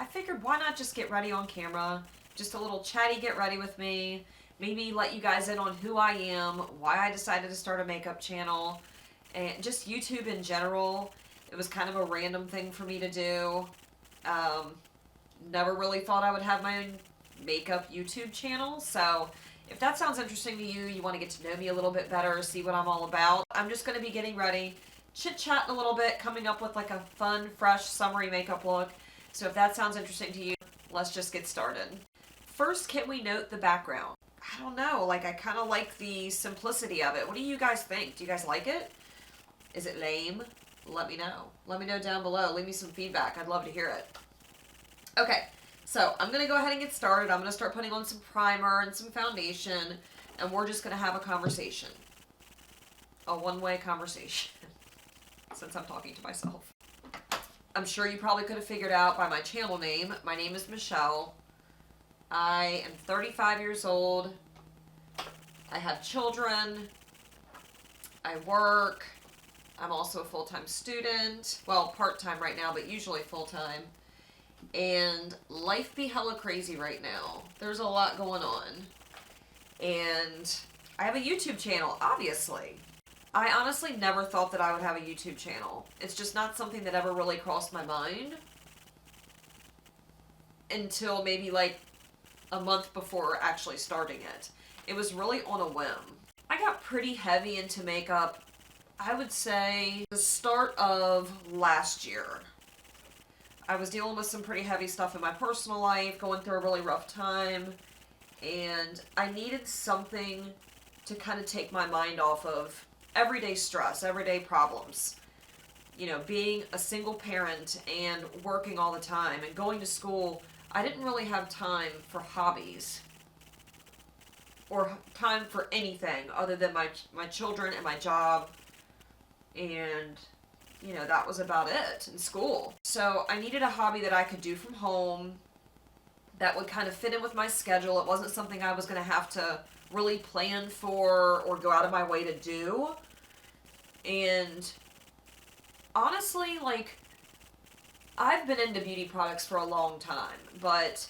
I figured why not just get ready on camera, just a little chatty get ready with me, maybe let you guys in on who I am, why I decided to start a makeup channel, and just YouTube in general. It was kind of a random thing for me to do. Never really thought I would have my own makeup YouTube channel, so if that sounds interesting to you, you want to get to know me a little bit better, see what I'm all about, I'm just going to be getting ready, chit-chatting a little bit, coming up with like a fun, fresh, summery makeup look. So if that sounds interesting to you, let's just get started. First, can we note the background? I don't know, like I kind of like the simplicity of it. What do you guys think? Do you guys like it? Is it lame? Let me know. Let me know down below. Leave me some feedback. I'd love to hear it. Okay, so I'm going to go ahead and get started. I'm going to start putting on some primer and some foundation, and we're just going to have a conversation. A one-way conversation, since I'm talking to myself. I'm sure you probably could have figured out by my channel name. My name is Michelle. I am 35 years old. I have children. I work. I'm also a full-time student. Well, part-time right now, but usually full-time. And life be hella crazy right now. There's a lot going on. And I have a YouTube channel, obviously. I honestly never thought that I would have a YouTube channel. It's just not something that ever really crossed my mind until maybe like a month before actually starting it. It was really on a whim. I got pretty heavy into makeup, I would say, the start of last year. I was dealing with some pretty heavy stuff in my personal life, going through a really rough time, and I needed something to kind of take my mind off of everyday stress, everyday problems. You know, being a single parent and working all the time and going to school, I didn't really have time for hobbies or time for anything other than my children and my job, and you know, that was about it in school. So I needed a hobby that I could do from home that would kind of fit in with my schedule. It wasn't something I was going to have to really plan for or go out of my way to do. And honestly, like, I've been into beauty products for a long time, but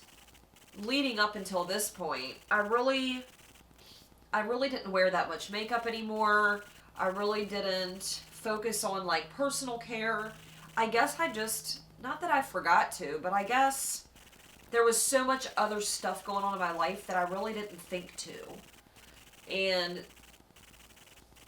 leading up until this point, I really didn't wear that much makeup anymore. I really didn't focus on like personal care. I guess I just, not that I forgot to, but I guess there was so much other stuff going on in my life that I really didn't think to. And,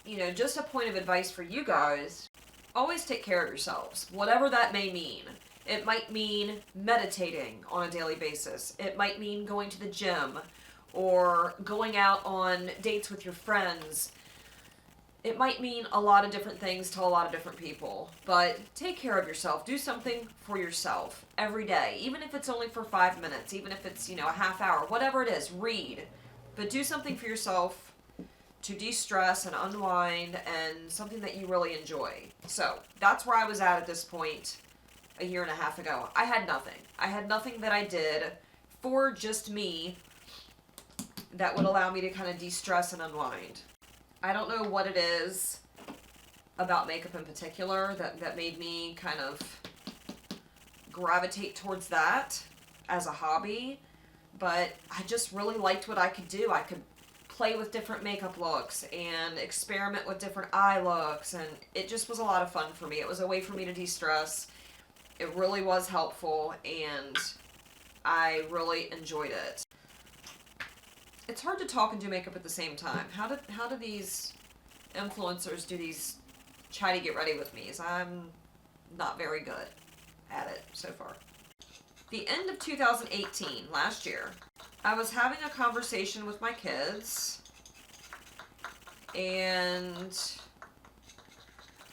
you know, just a point of advice for you guys, always take care of yourselves, whatever that may mean. It might mean meditating on a daily basis. It might mean going to the gym or going out on dates with your friends. It might mean a lot of different things to a lot of different people, but take care of yourself. Do something for yourself every day, even if it's only for 5 minutes, even if it's, you know, a half hour, whatever it is, read. But do something for yourself to de-stress and unwind, and something that you really enjoy. So that's where I was at this point a year and a half ago. I had nothing. I had nothing that I did for just me that would allow me to kind of de-stress and unwind. I don't know what it is about makeup in particular that made me kind of gravitate towards that as a hobby, but I just really liked what I could do. I could play with different makeup looks and experiment with different eye looks, and it just was a lot of fun for me. It was a way for me to de-stress. It really was helpful, and I really enjoyed it. It's hard to talk and do makeup at the same time. How do these influencers do these chatty get ready with me's? I'm not very good at it so far. The end of 2018, last year, I was having a conversation with my kids, and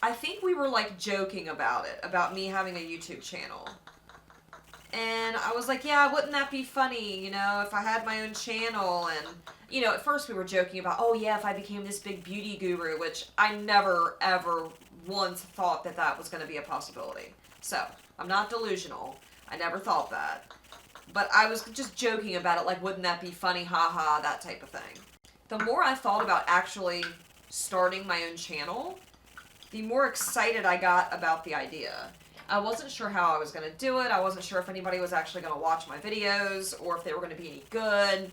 I think we were like joking about it, about me having a YouTube channel. And I was like, yeah, wouldn't that be funny, you know, if I had my own channel? And, you know, at first we were joking about, oh yeah, if I became this big beauty guru, which I never, ever once thought that that was going to be a possibility. So, I'm not delusional. I never thought that. But I was just joking about it, like, wouldn't that be funny, haha, that type of thing. The more I thought about actually starting my own channel, the more excited I got about the idea. I wasn't sure how I was going to do it. I wasn't sure if anybody was actually going to watch my videos or if they were going to be any good.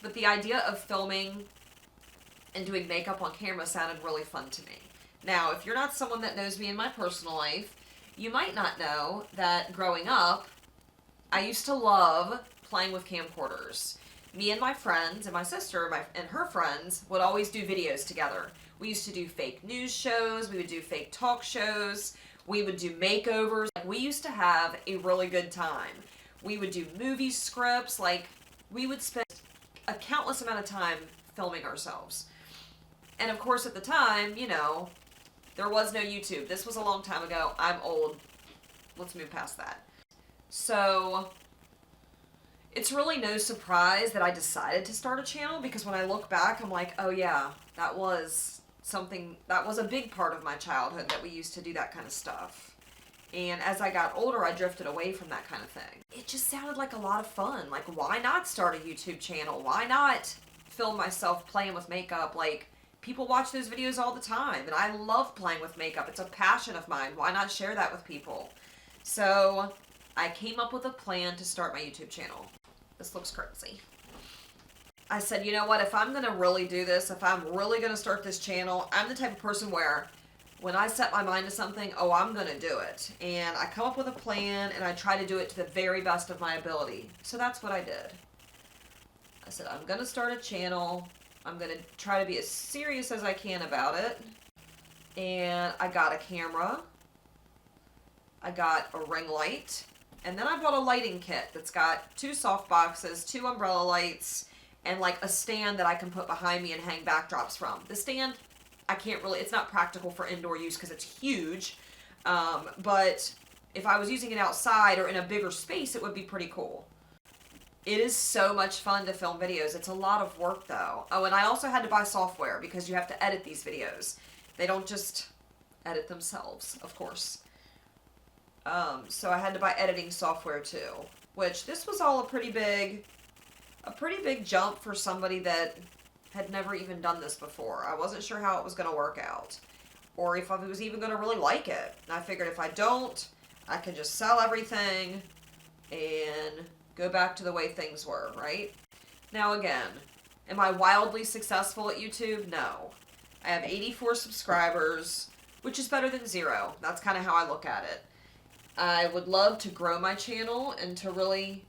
But the idea of filming and doing makeup on camera sounded really fun to me. Now, if you're not someone that knows me in my personal life, you might not know that growing up, I used to love playing with camcorders. Me and my friends and my sister and her friends would always do videos together. We used to do fake news shows, we would do fake talk shows, we would do makeovers. We used to have a really good time. We would do movie scripts, like we would spend a countless amount of time filming ourselves. And of course at the time, you know, there was no YouTube. This was a long time ago. I'm old. Let's move past that. So it's really no surprise that I decided to start a channel, because when I look back, I'm like, oh yeah, that was a big part of my childhood, that we used to do that kind of stuff. And as I got older, I drifted away from that kind of thing. It just sounded like a lot of fun. Like, why not start a YouTube channel? Why not film myself playing with makeup? Like, people watch those videos all the time, and I love playing with makeup. It's a passion of mine. Why not share that with people? So I came up with a plan to start my YouTube channel. This looks crazy. I said, you know what, if I'm going to really do this, if I'm really going to start this channel, I'm the type of person where when I set my mind to something, oh, I'm going to do it. And I come up with a plan, and I try to do it to the very best of my ability. So that's what I did. I said, I'm going to start a channel. I'm going to try to be as serious as I can about it. And I got a camera. I got a ring light. And then I bought a lighting kit that's got 2 soft boxes, 2 umbrella lights, and like a stand that I can put behind me and hang backdrops from. The stand, it's not practical for indoor use because it's huge. But if I was using it outside or in a bigger space, it would be pretty cool. It is so much fun to film videos. It's a lot of work though. Oh, and I also had to buy software because you have to edit these videos. They don't just edit themselves, of course. So I had to buy editing software too, which this was all a pretty big jump for somebody that had never even done this before. I wasn't sure how it was going to work out, or if I was even going to really like it. And I figured if I don't, I can just sell everything and go back to the way things were, right? Now again, am I wildly successful at YouTube? No. I have 84 subscribers, which is better than 0. That's kind of how I look at it. I would love to grow my channel and to really,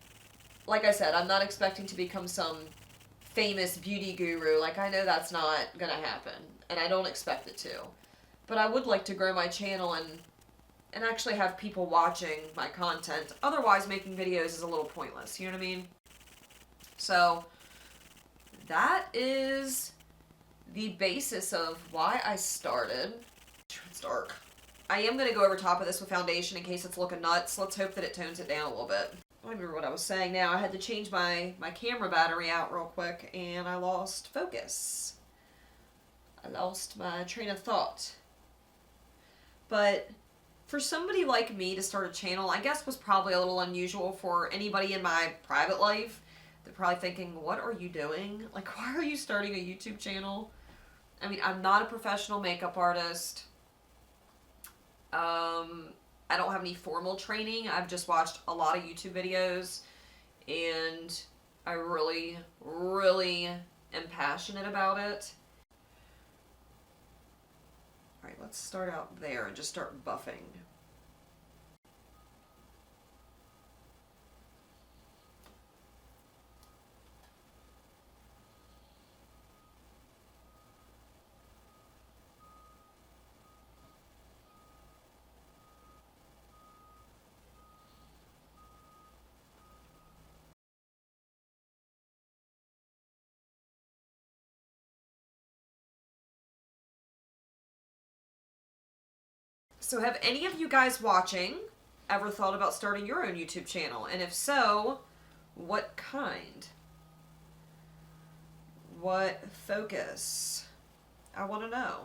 like I said, I'm not expecting to become some famous beauty guru. Like, I know that's not going to happen, and I don't expect it to. But I would like to grow my channel and actually have people watching my content. Otherwise, making videos is a little pointless, you know what I mean? So, that is the basis of why I started. It's dark. I am going to go over top of this with foundation in case it's looking nuts. Let's hope that it tones it down a little bit. I don't remember what I was saying now. I had to change my camera battery out real quick, and I lost focus. I lost my train of thought. But for somebody like me to start a channel, I guess was probably a little unusual for anybody in my private life. They're probably thinking, what are you doing? Like, why are you starting a YouTube channel? I mean, I'm not a professional makeup artist. I don't have any formal training. I've just watched a lot of YouTube videos, and I really, really am passionate about it. Alright, let's start out there and just start buffing. So have any of you guys watching ever thought about starting your own YouTube channel? And if so, what kind? What focus? I want to know.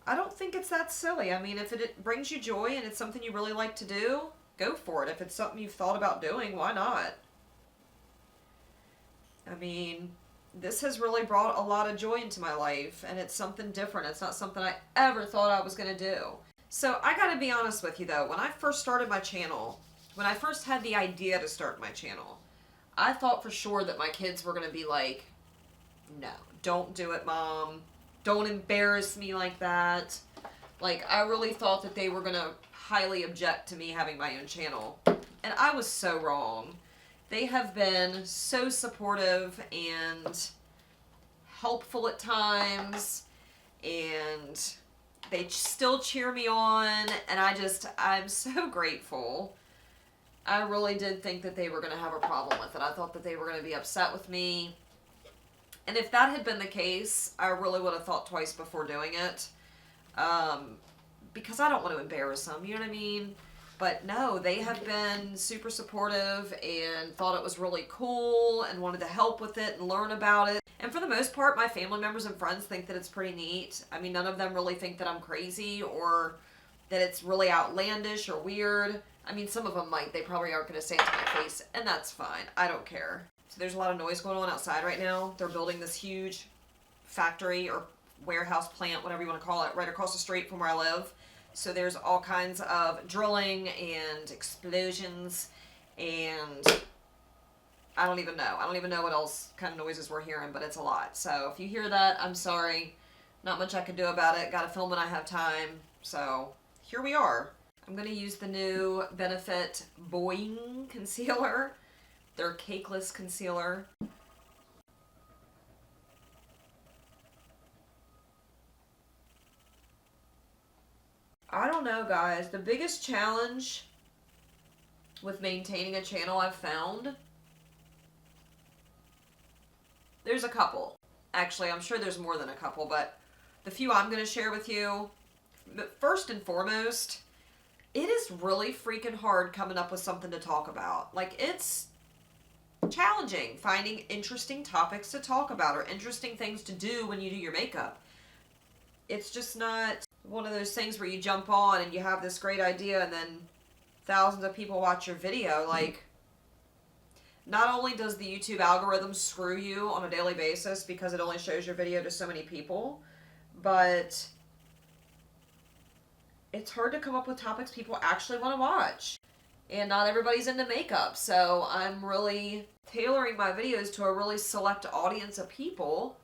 I don't think it's that silly. I mean, if it brings you joy and it's something you really like to do, go for it. If it's something you've thought about doing, why not? I mean, this has really brought a lot of joy into my life, and it's something different. It's not something I ever thought I was going to do. So I gotta be honest with you though, when I first started my channel, when I first had the idea to start my channel, I thought for sure that my kids were gonna be like, no, don't do it, Mom. Don't embarrass me like that. Like, I really thought that they were gonna highly object to me having my own channel. And I was so wrong. They have been so supportive and helpful at times, and they still cheer me on, and I'm so grateful. I really did think that they were going to have a problem with it. I thought that they were going to be upset with me. And if that had been the case, I really would have thought twice before doing it. Because I don't want to embarrass them, you know what I mean? But no, they have been super supportive and thought it was really cool and wanted to help with it and learn about it. And for the most part, my family members and friends think that it's pretty neat. I mean, none of them really think that I'm crazy or that it's really outlandish or weird. I mean, some of them might. They probably aren't going to say it to my face, and that's fine. I don't care. So there's a lot of noise going on outside right now. They're building this huge factory or warehouse plant, whatever you want to call it, right across the street from where I live. So there's all kinds of drilling and explosions, and I don't even know. I don't even know what else kind of noises we're hearing, but it's a lot. So if you hear that, I'm sorry. Not much I can do about it. Gotta film when I have time. So here we are. I'm going to use the new Benefit Boing Concealer. Their cakeless concealer. I don't know, guys. The biggest challenge with maintaining a channel I've found, there's a couple. Actually, I'm sure there's more than a couple, but the few I'm going to share with you, first and foremost, it is really freaking hard coming up with something to talk about. Like, it's challenging finding interesting topics to talk about or interesting things to do when you do your makeup. It's just not one of those things where you jump on and you have this great idea and then thousands of people watch your video. Like, not only does the YouTube algorithm screw you on a daily basis because it only shows your video to so many people, but it's hard to come up with topics people actually want to watch. And not everybody's into makeup, so I'm really tailoring my videos to a really select audience of people.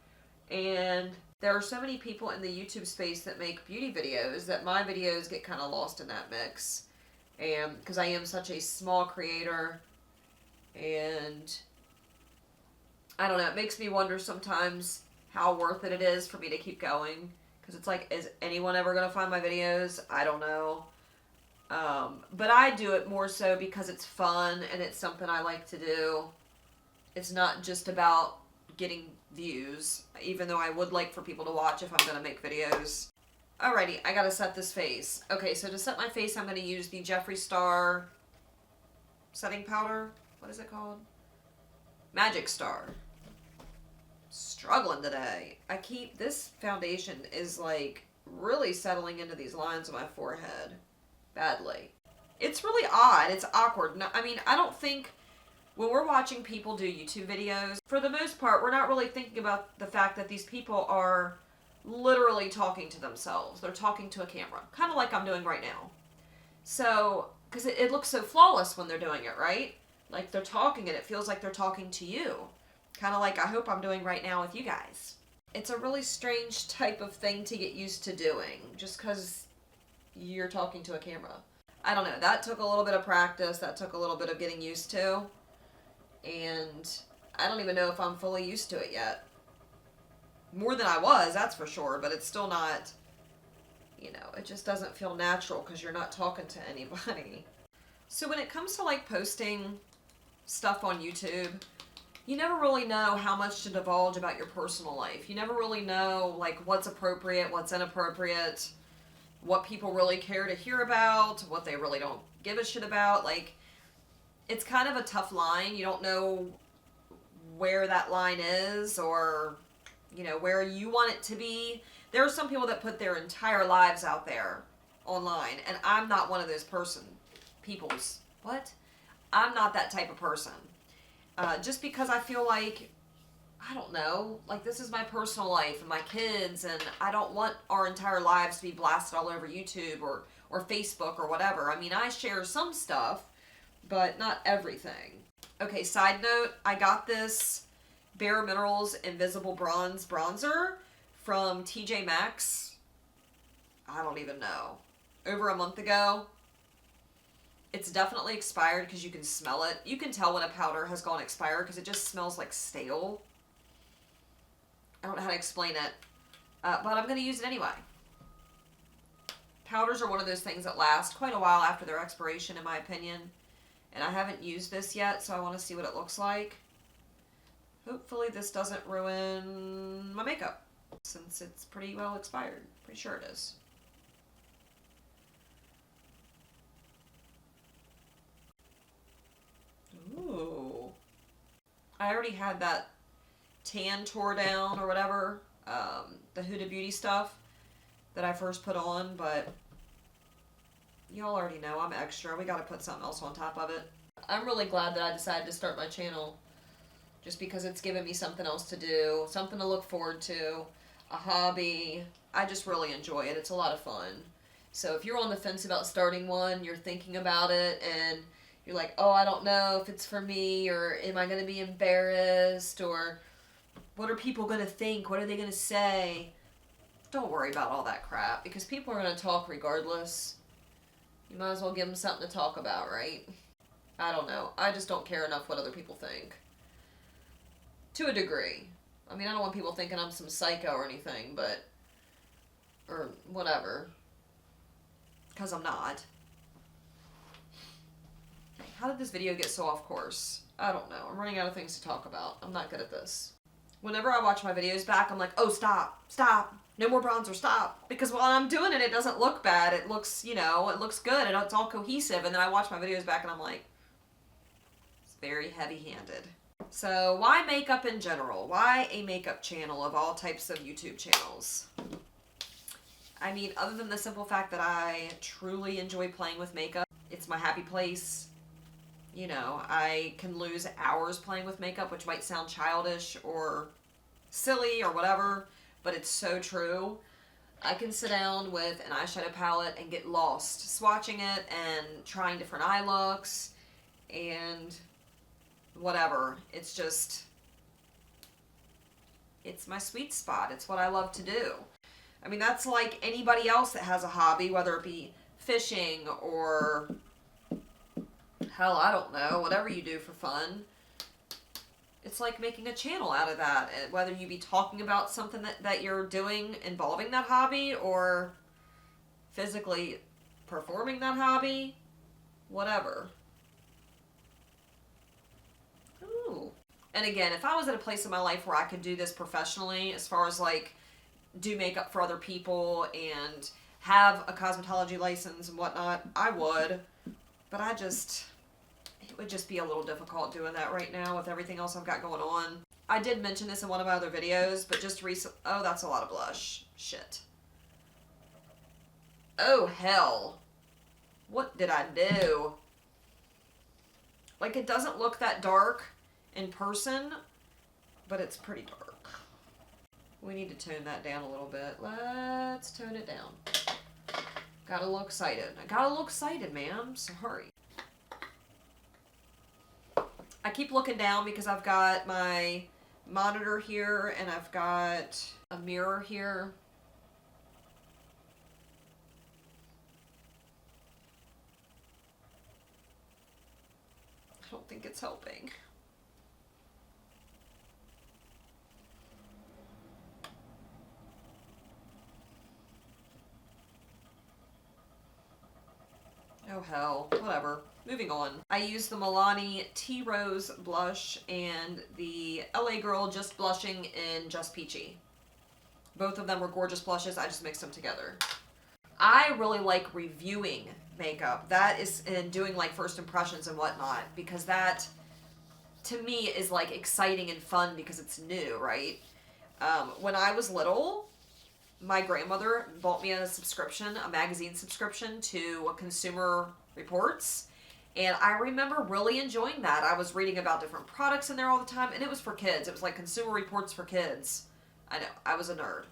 And there are so many people in the YouTube space that make beauty videos that my videos get kind of lost in that mix. And because I am such a small creator, and I don't know, it makes me wonder sometimes how worth it is for me to keep going. Because it's like, is anyone ever going to find my videos? I don't know. But I do it more so because it's fun and it's something I like to do. It's not just about getting views, even though I would like for people to watch if I'm going to make videos. Alrighty, I gotta set this face. Okay, so to set my face, I'm going to use the Jeffree Star setting powder. What is it called? Magic Star. Struggling today. This foundation is like really settling into these lines on my forehead. Badly. It's really odd. It's awkward. No, I mean, I don't think when we're watching people do YouTube videos, for the most part, we're not really thinking about the fact that these people are literally talking to themselves. They're talking to a camera. Kind of like I'm doing right now. So, because it looks so flawless when they're doing it, right? Like they're talking and it feels like they're talking to you. Kind of like I hope I'm doing right now with you guys. It's a really strange type of thing to get used to doing, just because you're talking to a camera. I don't know. That took a little bit of practice. That took a little bit of getting used to. And I don't even know if I'm fully used to it yet. More than I was, that's for sure. But it's still not, it just doesn't feel natural because you're not talking to anybody. So when it comes to like posting stuff on YouTube, you never really know how much to divulge about your personal life. You never really know like what's appropriate, what's inappropriate, what people really care to hear about, what they really don't give a shit about. Like, it's kind of a tough line. You don't know where that line is or, where you want it to be. There are some people that put their entire lives out there online, and I'm not one of those peoples. What? I'm not that type of person. Just because I feel like, I don't know, like this is my personal life and my kids, and I don't want our entire lives to be blasted all over YouTube or or Facebook or whatever. I mean, I share some stuff, but not everything. Okay, side note, I got this Bare Minerals Invisible Bronze Bronzer from TJ Maxx. I don't even know. Over a month ago. It's definitely expired because you can smell it. You can tell when a powder has gone expired because it just smells like stale. I don't know how to explain it, but I'm going to use it anyway. Powders are one of those things that last quite a while after their expiration, in my opinion. And I haven't used this yet, so I want to see what it looks like. Hopefully this doesn't ruin my makeup, since it's pretty well expired. Pretty sure it is. Ooh. I already had that tan tore down or whatever, the Huda Beauty stuff that I first put on, but y'all already know I'm extra. We gotta put something else on top of it. I'm really glad that I decided to start my channel just because it's given me something else to do, something to look forward to, a hobby. I just really enjoy it. It's a lot of fun. So if you're on the fence about starting one, you're thinking about it, and you're like, oh, I don't know if it's for me, or am I going to be embarrassed, or what are people going to think? What are they going to say? Don't worry about all that crap, because people are going to talk regardless. You might as well give them something to talk about, right? I don't know. I just don't care enough what other people think. To a degree. I mean, I don't want people thinking I'm some psycho or anything, but... or whatever. Because I'm not. How did this video get so off course? I don't know. I'm running out of things to talk about. I'm not good at this. Whenever I watch my videos back, I'm like, oh, stop. Stop. No more bronzer. Stop. Because while I'm doing it, it doesn't look bad. It looks, you know, it looks good. And it's all cohesive. And then I watch my videos back and I'm like, it's very heavy-handed. So why makeup in general? Why a makeup channel of all types of YouTube channels? I mean, other than the simple fact that I truly enjoy playing with makeup, it's my happy place. You know, I can lose hours playing with makeup, which might sound childish or silly or whatever, but it's so true. I can sit down with an eyeshadow palette and get lost swatching it and trying different eye looks and whatever. It's just, it's my sweet spot. It's what I love to do. I mean, that's like anybody else that has a hobby, whether it be fishing or... hell, I don't know, whatever you do for fun. It's like making a channel out of that. Whether you be talking about something that you're doing involving that hobby or physically performing that hobby, whatever. Ooh. And again, if I was at a place in my life where I could do this professionally, as far as like do makeup for other people and have a cosmetology license and whatnot, I would. But I just... it would just be a little difficult doing that right now with everything else I've got going on. I did mention this in one of my other videos, but just recently... oh, that's a lot of blush. Shit. Oh, hell. What did I do? Like, it doesn't look that dark in person, but it's pretty dark. We need to tone that down a little bit. Let's tone it down. Gotta look excited. I gotta look excited, man. I'm sorry. I keep looking down because I've got my monitor here and I've got a mirror here. I don't think it's helping. Oh hell, whatever. Moving on. I use the Milani Tea Rose blush and the LA Girl Just Blushing in Just Peachy. Both of them were gorgeous blushes. I just mixed them together. I really like reviewing makeup. That is, and doing like first impressions and whatnot, because that to me is like exciting and fun because it's new, right? When I was little, my grandmother bought me a subscription, a magazine subscription to Consumer Reports. And I remember really enjoying that. I was reading about different products in there all the time, and it was for kids. It was like Consumer Reports for kids. I know, I was a nerd.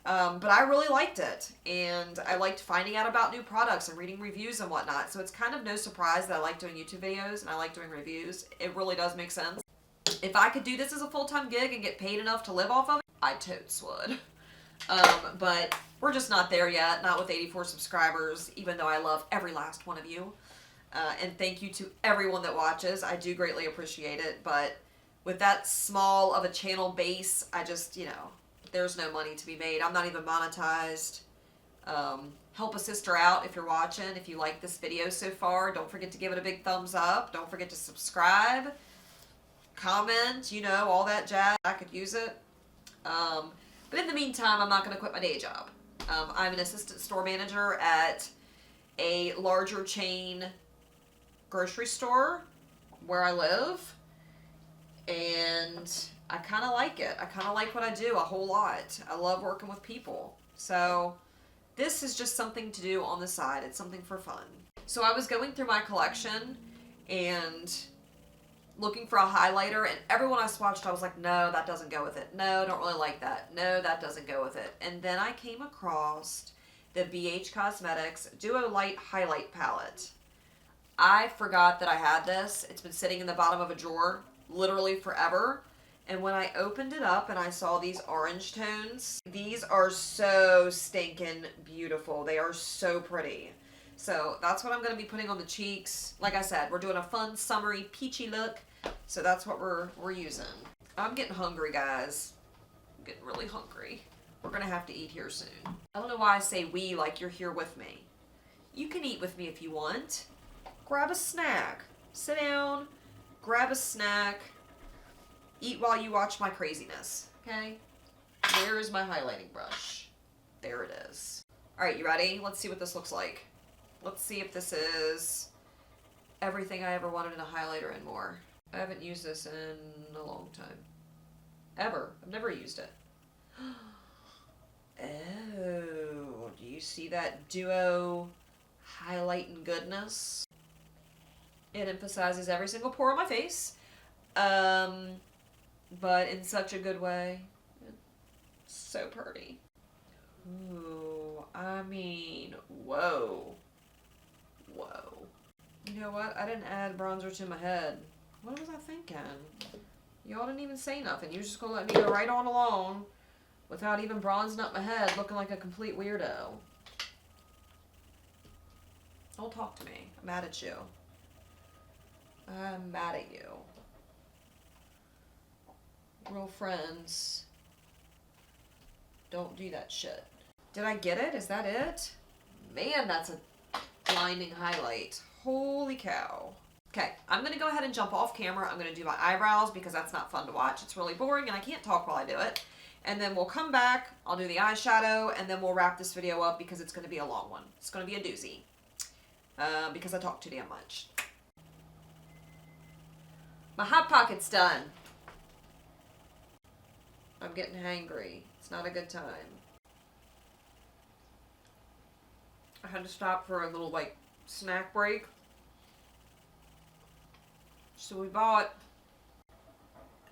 But I really liked it, and I liked finding out about new products and reading reviews and whatnot. So it's kind of no surprise that I like doing YouTube videos and I like doing reviews. It really does make sense. If I could do this as a full-time gig and get paid enough to live off of it, I totes would. But we're just not there yet, not with 84 subscribers, even though I love every last one of you. And thank you to everyone that watches. I do greatly appreciate it, but with that small of a channel base, I just, there's no money to be made. I'm not even monetized. Help a sister out if you're watching. If you like this video so far, don't forget to give it a big thumbs up. Don't forget to subscribe, comment, all that jazz. I could use it. But in the meantime, I'm not going to quit my day job. I'm an assistant store manager at a larger chain grocery store where I live. And I kind of like it. I kind of like what I do a whole lot. I love working with people. So this is just something to do on the side. It's something for fun. So I was going through my collection and looking for a highlighter, and everyone I swatched, I was like, no, that doesn't go with it. No, don't really like that. No, that doesn't go with it. And then I came across the BH Cosmetics Duo Light Highlight Palette. I forgot that I had this. It's been sitting in the bottom of a drawer literally forever. And when I opened it up and I saw these orange tones, these are so stinking beautiful. They are so pretty. So that's what I'm going to be putting on the cheeks. Like I said, we're doing a fun, summery, peachy look. So that's what we're using. I'm getting hungry, guys. I'm getting really hungry. We're going to have to eat here soon. I don't know why I say we like you're here with me. You can eat with me if you want. Grab a snack. Sit down, grab a snack, eat while you watch my craziness, okay? Where is my highlighting brush? There it is. All right, you ready? Let's see what this looks like. Let's see if this is everything I ever wanted in a highlighter and more. I haven't used this in a long time. Ever. I've never used it. Oh, do you see that duo highlight and goodness? It emphasizes every single pore on my face, but in such a good way. It's so pretty. Ooh, I mean, whoa. Whoa. You know what? I didn't add bronzer to my head. What was I thinking? Y'all didn't even say nothing. You were just gonna let me go right on along without even bronzing up my head, looking like a complete weirdo. Don't talk to me. I'm mad at you. I'm mad at you. Real friends don't do that shit. Did I get it? Is that it? Man, that's a blinding highlight. Holy cow. Okay, I'm going to go ahead and jump off camera. I'm going to do my eyebrows because that's not fun to watch. It's really boring and I can't talk while I do it. And then we'll come back, I'll do the eyeshadow, and then we'll wrap this video up because it's going to be a long one. It's going to be a doozy. Because I talk too damn much. My Hot Pocket's done. I'm getting hangry. It's not a good time. I had to stop for a little, snack break. So we bought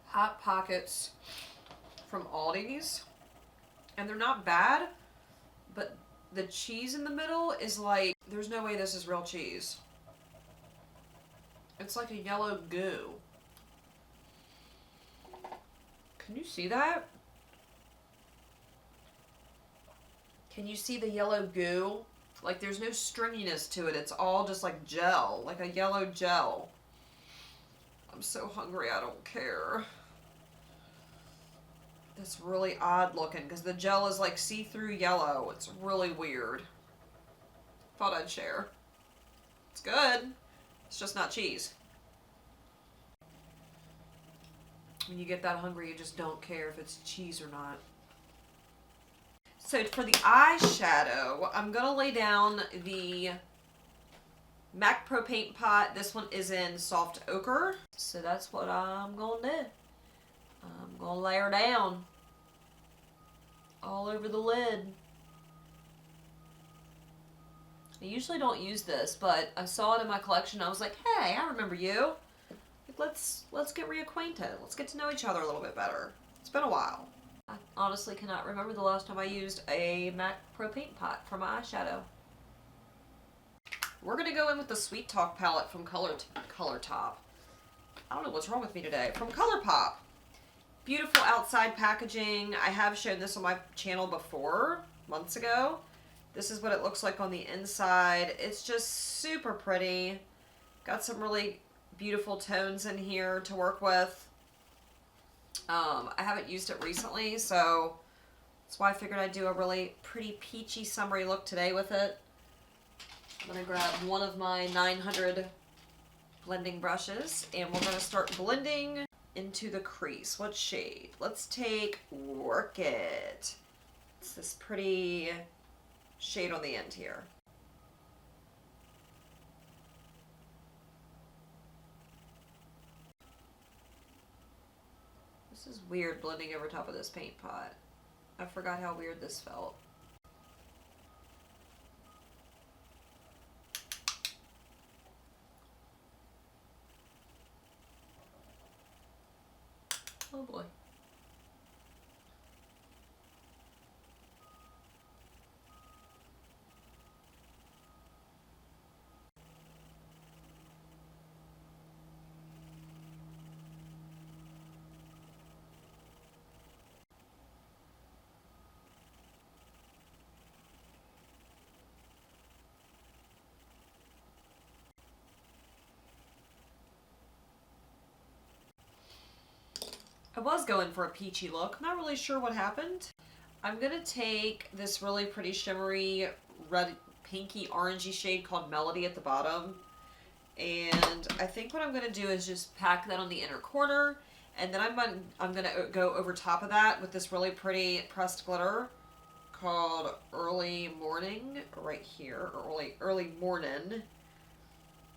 Hot Pockets from Aldi's. And they're not bad, but the cheese in the middle is like, there's no way this is real cheese. It's like a yellow goo. Can you see that? Can you see the yellow goo? Like there's no stringiness to it. It's all just like gel, like a yellow gel. I'm so hungry, I don't care. That's really odd looking because the gel is like see-through yellow. It's really weird. Thought I'd share. It's good. It's just not cheese. When you get that hungry, you just don't care if it's cheese or not. So for the eyeshadow, I'm going to lay down the MAC Pro Paint Pot. This one is in Soft Ochre. So that's what I'm going to do. I'm going to lay her down all over the lid. I usually don't use this, but I saw it in my collection. I was like, hey, I remember you. Let's get reacquainted. Let's get to know each other a little bit better. It's been a while. I honestly cannot remember the last time I used a MAC Pro Paint Pot for my eyeshadow. We're going to go in with the Sweet Talk palette from Color Top. I don't know what's wrong with me today. From ColourPop. Beautiful outside packaging. I have shown this on my channel before, months ago. This is what it looks like on the inside. It's just super pretty. Got some really beautiful tones in here to work with. I haven't used it recently, so that's why I figured I'd do a really pretty peachy summery look today with it. I'm going to grab one of my 900 blending brushes, and we're going to start blending into the crease. What shade? Let's take Work It. It's this pretty shade on the end here. This is weird blending over top of this paint pot. I forgot how weird this felt. Oh boy. I was going for a peachy look. I'm not really sure what happened. I'm going to take this really pretty shimmery red, pinky, orangey shade called Melody at the bottom. And I think what I'm going to do is just pack that on the inner corner. And then I'm going to go over top of that with this really pretty pressed glitter called Early Morning right here, or Early Morning.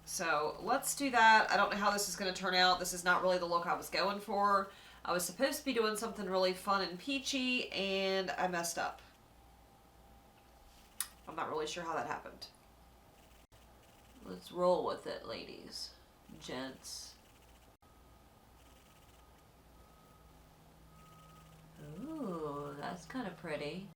So let's do that. I don't know how this is going to turn out. This is not really the look I was going for. I was supposed to be doing something really fun and peachy, and I messed up. I'm not really sure how that happened. Let's roll with it, ladies, gents. Ooh, that's kind of pretty.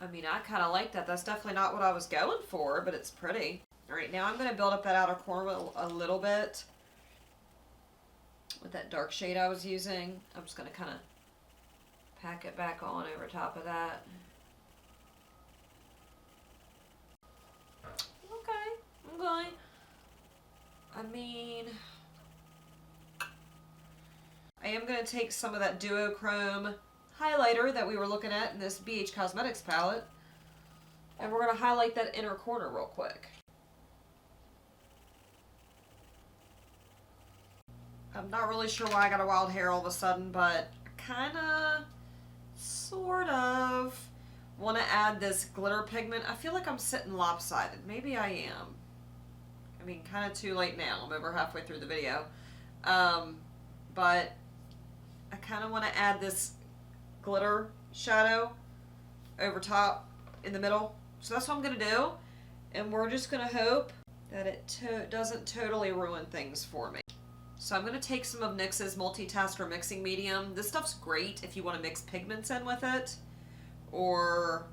I mean, I kind of like that. That's definitely not what I was going for, but it's pretty. All right, now I'm going to build up that outer corner a little bit with that dark shade I was using. I'm just going to kind of pack it back on over top of that. Okay. I mean, I am going to take some of that duochrome highlighter that we were looking at in this BH Cosmetics palette, and we're going to highlight that inner corner real quick. I'm not really sure why I got a wild hair all of a sudden, but I kind of, sort of, want to add this glitter pigment. I feel like I'm sitting lopsided. Maybe I am. I mean, kind of too late now. I'm over halfway through the video. But I kind of want to add this glitter shadow over top in the middle. So that's what I'm going to do. And we're just going to hope that it doesn't totally ruin things for me. So I'm going to take some of NYX's Multitasker Mixing Medium. This stuff's great if you want to mix pigments in with it. Or,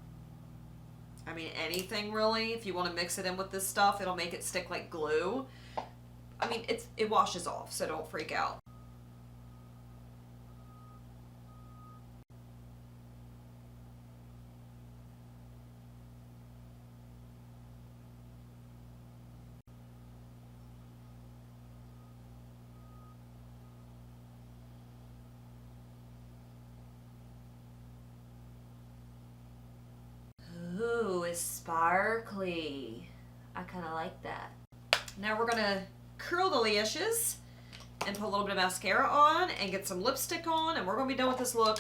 I mean, anything really. If you want to mix it in with this stuff, it'll make it stick like glue. I mean, it washes off, so don't freak out. Ooh, it's sparkly. I kind of like that. Now we're going to curl the lashes and put a little bit of mascara on and get some lipstick on, and we're going to be done with this look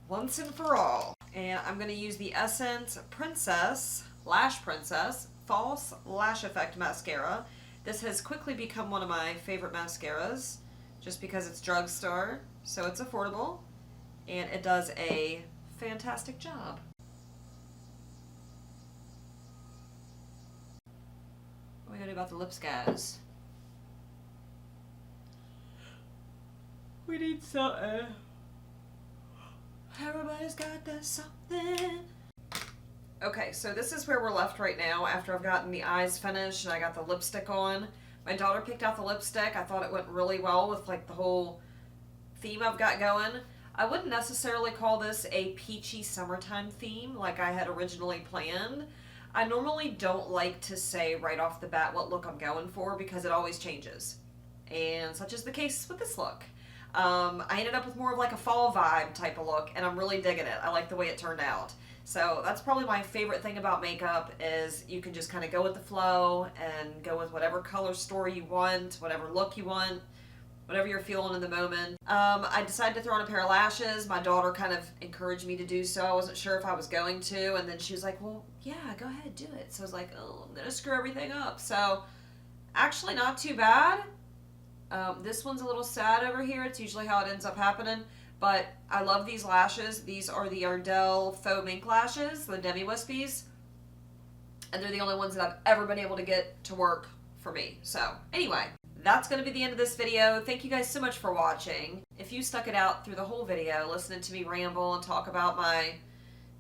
once and for all. And I'm going to use the Essence Lash Princess False Lash Effect Mascara. This has quickly become one of my favorite mascaras just because it's drugstore, so it's affordable, and it does a fantastic job. we gonna do about the lips, guys? We need something. Everybody's got that something. Okay, so this is where we're left right now after I've gotten the eyes finished and I got the lipstick on. My daughter picked out the lipstick. I thought it went really well with like the whole theme I've got going. I wouldn't necessarily call this a peachy summertime theme like I had originally planned. I normally don't like to say right off the bat what look I'm going for because it always changes. And such is the case with this look. I ended up with more of like a fall vibe type of look, and I'm really digging it. I like the way it turned out. So that's probably my favorite thing about makeup is you can just kind of go with the flow and go with whatever color story you want, whatever look you want, whatever you're feeling in the moment. I decided to throw on a pair of lashes. My daughter kind of encouraged me to do so. I wasn't sure if I was going to, and then she was like, well, yeah, go ahead, do it. So I was like, oh, I'm going to screw everything up. So actually not too bad. This one's a little sad over here. It's usually how it ends up happening. But I love these lashes. These are the Ardell Faux Mink lashes, the Demi Wispies. And they're the only ones that I've ever been able to get to work for me. So anyway, that's going to be the end of this video. Thank you guys so much for watching. If you stuck it out through the whole video, listening to me ramble and talk about my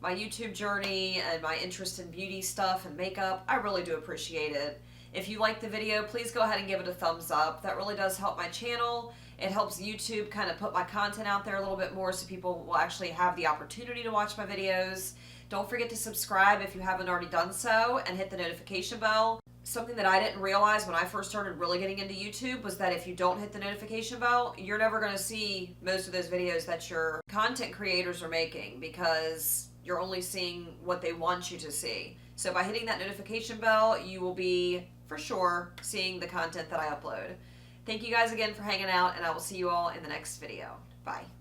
YouTube journey and my interest in beauty stuff and makeup, I really do appreciate it. If you liked the video, please go ahead and give it a thumbs up. That really does help my channel. It helps YouTube kind of put my content out there a little bit more so people will actually have the opportunity to watch my videos. Don't forget to subscribe if you haven't already done so and hit the notification bell. Something that I didn't realize when I first started really getting into YouTube was that if you don't hit the notification bell, you're never going to see most of those videos that your content creators are making because you're only seeing what they want you to see. So by hitting that notification bell, you will be, for sure, seeing the content that I upload. Thank you guys again for hanging out, and I will see you all in the next video. Bye.